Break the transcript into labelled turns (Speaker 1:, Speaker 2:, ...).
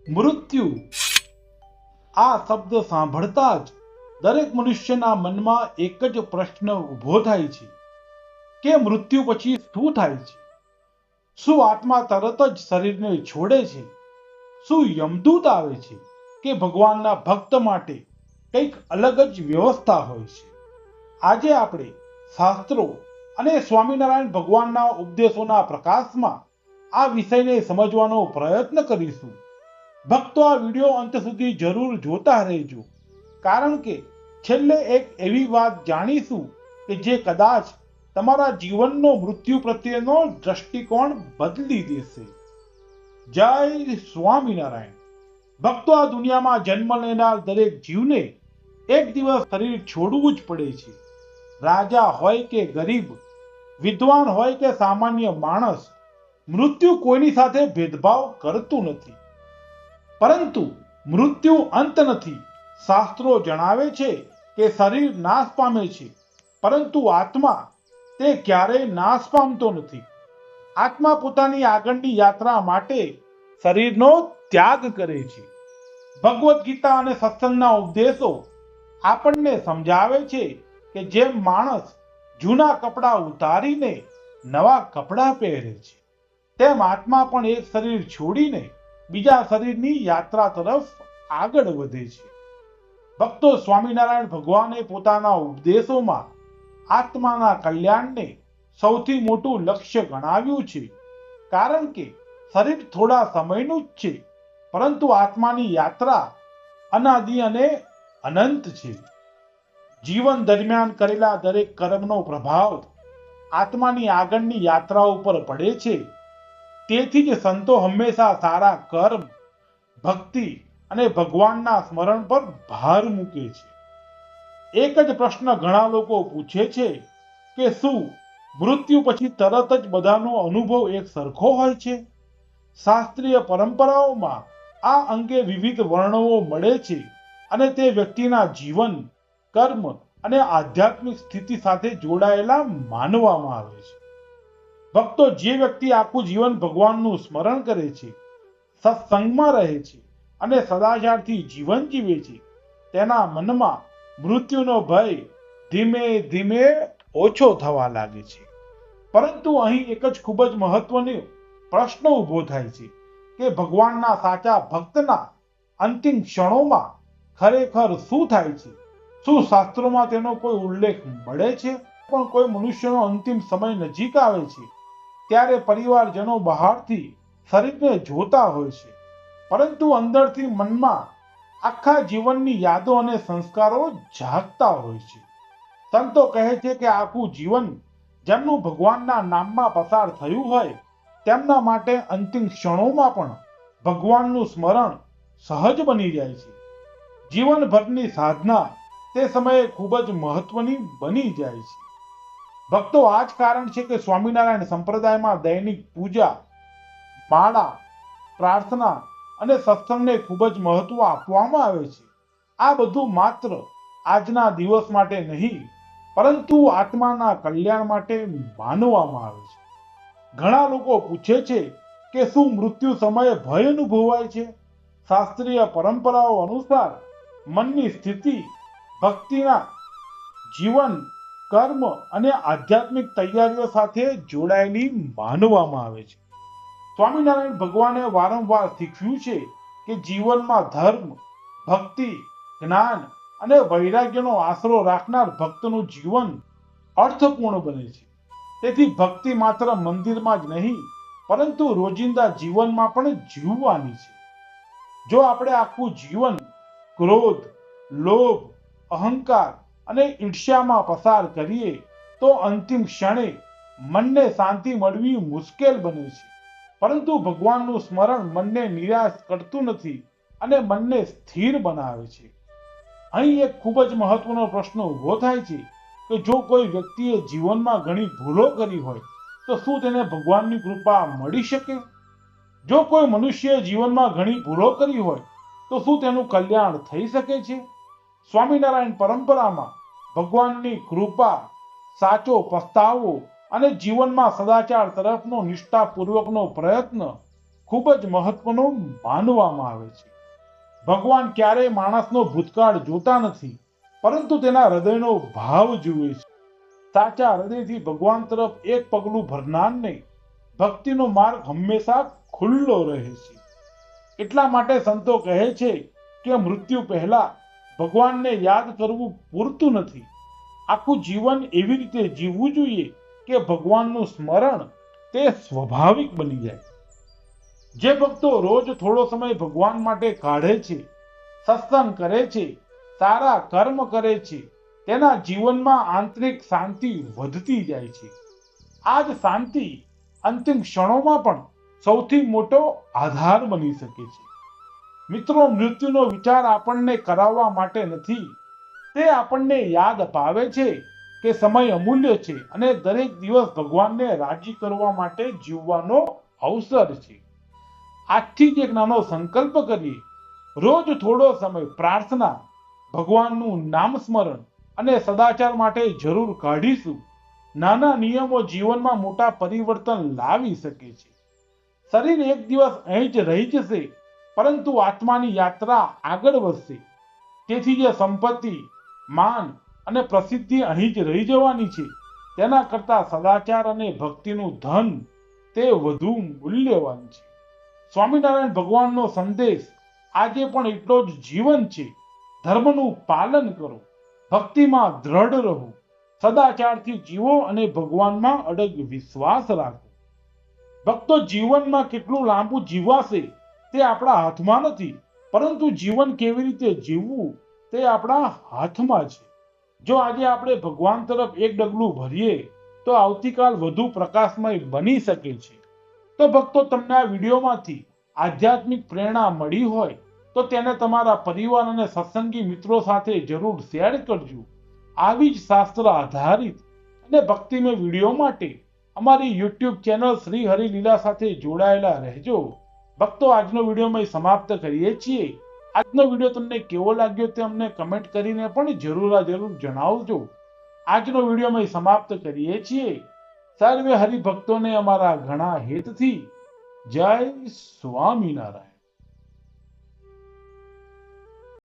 Speaker 1: મૃત્યુ આ શબ્દ સાંભળતા જ દરેક મનુષ્યના મનમાં એક જ પ્રશ્ન ઊભો થાય છે કે મૃત્યુ પછી શું થાય છે? શું આત્મા તરત જ શરીરને છોડે છે? શું યમદૂત આવે છે કે ભગવાનના ભક્ત માટે કંઈક અલગ જ વ્યવસ્થા હોય છે? આજે આપણે શાસ્ત્રો અને સ્વામિનારાયણ ભગવાનના ઉપદેશોના પ્રકાશમાં આ વિષયને સમજવાનો પ્રયત્ન કરીશું. ભક્તો, આ વિડિયો અંત સુધી જરૂર જોતા રહેજો, કારણ કે છેલ્લે એક એવી વાત જાણીશું કે જે કદાચ તમારા જીવનનો મૃત્યુ પ્રત્યેનો દ્રષ્ટિકોણ બદલી દેશે. જય સ્વામિનારાયણ. ભક્તો, આ દુનિયામાં જન્મ લેનાર દરેક જીવને એક દિવસ શરીર છોડવું જ પડે છે. રાજા હોય કે ગરીબ, વિદ્વાન હોય કે સામાન્ય માણસ, મૃત્યુ કોઈની સાથે ભેદભાવ કરતું નથી. પરંતુ મૃત્યુ અંત નથી. શાસ્ત્રો જણાવે છે કે શરીર નાશ પામે છે, પરંતુ આત્મા તે ક્યારેય નાશ પામતો નથી. આત્મા પોતાની આગળની યાત્રા માટે શરીરનો ત્યાગ કરે છે. ભગવદ્ ગીતા અને સત્સંગના ઉપદેશો આપણને સમજાવે છે કે જેમ માણસ જૂના કપડાં ઉતારીને નવા કપડાં પહેરે છે, તેમ આત્મા પણ એક શરીર છોડીને બીજા શરીરની યાત્રા તરફ આગળ વધે છે. ભક્તો, સ્વામિનારાયણ ભગવાને પોતાના ઉપદેશોમાં આત્માના કલ્યાણને સૌથી મોટું લક્ષ્ય ગણાવ્યું છે, કારણ કે શરીર થોડા સમયનું જ છે, પરંતુ આત્માની યાત્રા અનાદિ અને અનંત છે. જીવન દરમિયાન કરેલા દરેક કર્મનો પ્રભાવ આત્માની આગળની યાત્રા ઉપર પડે છે. તેથી જ સંતો હંમેશા સારા કર્મ, ભક્તિ અને ભગવાનના સ્મરણ પર ભાર મૂકે છે. એક જ પ્રશ્ન ઘણા લોકો પૂછે છે કે શું મૃત્યુ પછી તરત જ બધાનો અનુભવ એક સરખો હોય છે? શાસ્ત્રીય પરંપરાઓમાં આ અંગે વિવિધ વર્ણનો મળે છે અને તે વ્યક્તિના જીવન, કર્મ અને આધ્યાત્મિક સ્થિતિ સાથે જોડાયેલા માનવામાં આવે છે. ભક્તો, જે વ્યક્તિ આખું જીવન ભગવાનનું સ્મરણ કરે છે, સત્સંગમાં રહે છે અને સદાચારથી જીવન જીવે છે, તેના મનમાં મૃત્યુનો ભય ધીમે ધીમે ઓછો થવા લાગે છે. પરંતુ અહીં એક જ ખૂબ જ મહત્વનો પ્રશ્ન ઊભો થાય છે કે ભગવાનના સાચા ભક્તના અંતિમ ક્ષણોમાં ખરેખર શું થાય છે? શું શાસ્ત્રોમાં તેનો કોઈ ઉલ્લેખ મળે છે? પણ કોઈ મનુષ્યનો અંતિમ સમય નજીક આવે છે ત્યારે પરિવારજનો બહારથી શરીરને જોતા હોય છે, પરંતુ અંદરથી મનમાં આખા જીવનની યાદો અને સંસ્કારો જાગતા હોય છે. સંતો કહે છે કે આખું જીવન જેમનું ભગવાનના નામમાં પસાર થયું હોય, તેમના માટે અંતિમ ક્ષણોમાં પણ ભગવાનનું સ્મરણ સહજ બની જાય છે. જીવનભરની સાધના તે સમયે ખૂબ જ મહત્વની બની જાય છે. ભક્તો, આ જ કારણ છે કે સ્વામિનારાયણ સંપ્રદાયમાં દૈનિક પૂજા, માળા, પ્રાર્થના અને સત્સંગને ખૂબ જ મહત્વ આપવામાં આવે છે. આ બધું માત્ર આજના દિવસ માટે નહીં, પરંતુ આત્માના કલ્યાણ માટે માનવામાં આવે છે. ઘણા લોકો પૂછે છે કે શું મૃત્યુ સમયે ભય અનુભવાય છે? શાસ્ત્રીય પરંપરાઓ અનુસાર મનની સ્થિતિ ભક્તિના જીવન, કર્મ અને આધ્યાત્મિક તૈયારીઓ સાથે જોડાયેલી માનવામાં આવે છે. સ્વામિનારાયણ ભગવાને વારંવાર શીખવ્યું છે કે જીવનમાં ધર્મ, ભક્તિ, જ્ઞાન અને વૈરાગ્યનો આશરો રાખનાર ભક્તનું જીવન અર્થપૂર્ણ બને છે. તેથી ભક્તિ માત્ર મંદિરમાં જ નહીં, પરંતુ રોજિંદા જીવનમાં પણ જીવવાની છે. જો આપણે આખું જીવન ક્રોધ, લોભ, અહંકાર અને ઈર્ષ્યામાં પસાર કરીએ તો અંતિમ ક્ષણે મનને શાંતિ મળવી મુશ્કેલ બને છે. પરંતુ ભગવાનનું સ્મરણ મનને નિરાશ કરતું નથી અને મનને સ્થિર બનાવે છે. અહીં એક ખૂબ જ મહત્વનો પ્રશ્ન ઊભો થાય છે કે જો કોઈ વ્યક્તિએ જીવનમાં ઘણી ભૂલો કરી હોય તો શું તેને ભગવાનની કૃપા મળી શકે? જો કોઈ મનુષ્યએ જીવનમાં ઘણી ભૂલો કરી હોય તો શું તેનું કલ્યાણ થઈ શકે છે? સ્વામિનારાયણ પરંપરામાં ભગવાનની કૃપા, સાચો પસ્તાવો અને જીવનમાં સદાચાર તરફનો નિષ્ઠાપૂર્વકનો પ્રયત્ન ખૂબ જ મહત્વનો માનવામાં આવે છે. ભગવાન ક્યારેય માણસનો ભૂતકાળ જોતા નથી, પરંતુ તેના હૃદયનો ભાવ જુએ છે. સાચા હૃદયથી ભગવાન તરફ એક પગલું ભરનારને ભક્તિનો માર્ગ હંમેશા ખુલ્લો રહે છે. એટલા માટે સંતો કહે છે કે મૃત્યુ પહેલા ભગવાનને યાદ કરવું પૂરતું નથી. આખું જીવન એવી રીતે જીવવું જોઈએ કે ભગવાનનું સ્મરણ તે સ્વાભાવિક બની જાય. જે ભક્તો રોજ થોડો સમય ભગવાન માટે કાઢે છે, સત્સંગ કરે છે, સારા કર્મ કરે છે, તેના જીવનમાં આંતરિક શાંતિ વધતી જાય છે. આ જ શાંતિ અંતિમ ક્ષણોમાં પણ સૌથી મોટો આધાર બની શકે છે. મિત્રો, મૃત્યુનો વિચાર આપણને કરાવવા માટે નથી, તે આપણને યાદ અપાવે છે કે સમય અમૂલ્ય છે અને દરેક દિવસ ભગવાનને રાજી કરવા માટે જીવવાનો અવસર છે. આજથી જ એક નાનો સંકલ્પ કરીએ. રોજ થોડો સમય પ્રાર્થના, ભગવાનનું નામ સ્મરણ અને સદાચાર માટે જરૂર કાઢીશું. નાના નિયમો જીવનમાં મોટા પરિવર્તન લાવી શકે છે. શરીર એક દિવસ અહીં જ રહી જશે, પરંતુ આત્માની યાત્રા આગળ વધશે. તેથી જે સંપત્તિ, માન અને પ્રસિદ્ધિ અહીં જ રહી જવાની છે, તેના કરતા સદાચાર અને ભક્તિનું ધન તે વધુ મૂલ્યવાન છે. સ્વામિનારાયણ ભગવાનનો સંદેશ આજે પણ એટલો જ જીવન છે. ધર્મનું પાલન કરો, ભક્તિમાં દ્રઢ રહો, સદાચારથી જીવો અને ભગવાનમાં અડગ વિશ્વાસ રાખો. ભક્તો, જીવનમાં કેટલું લાંબુ જીવાશે તે આપણા હાથમાં નથી, પરંતુ જીવન કેવી રીતે જીવવું તે આપણા હાથમાં છે. જો આજે આપણે ભગવાન તરફ એક ડગલું ભરીએ તો આવતીકાલ વધુ પ્રકાશમય બની શકે છે. તો ભક્તો, તમને આ વિડીયોમાંથી આધ્યાત્મિક પ્રેરણા મળી હોય તો તેને તમારા પરિવાર અને સત્સંગી મિત્રો સાથે જરૂર શેર કરજો. આવી જ શાસ્ત્ર આધારિત અને ભક્તિમય વિડીયો માટે અમારી YouTube ચેનલ શ્રી હરિલીલા સાથે જોડાયેલા રહેજો. ભક્તો, આજનો વિડીયો અમે સમાપ્ત કરીએ છીએ. આજનો વિડીયો તમને કેવો લાગ્યો તે અમને કમેન્ટ કરીને પણ જરૂર જણાવજો. આજનો વિડીયો અમે સમાપ્ત કરીએ છીએ. સર્વે હરિભક્તોને અમારા ઘણા હેતથી જય સ્વામિનારાયણ.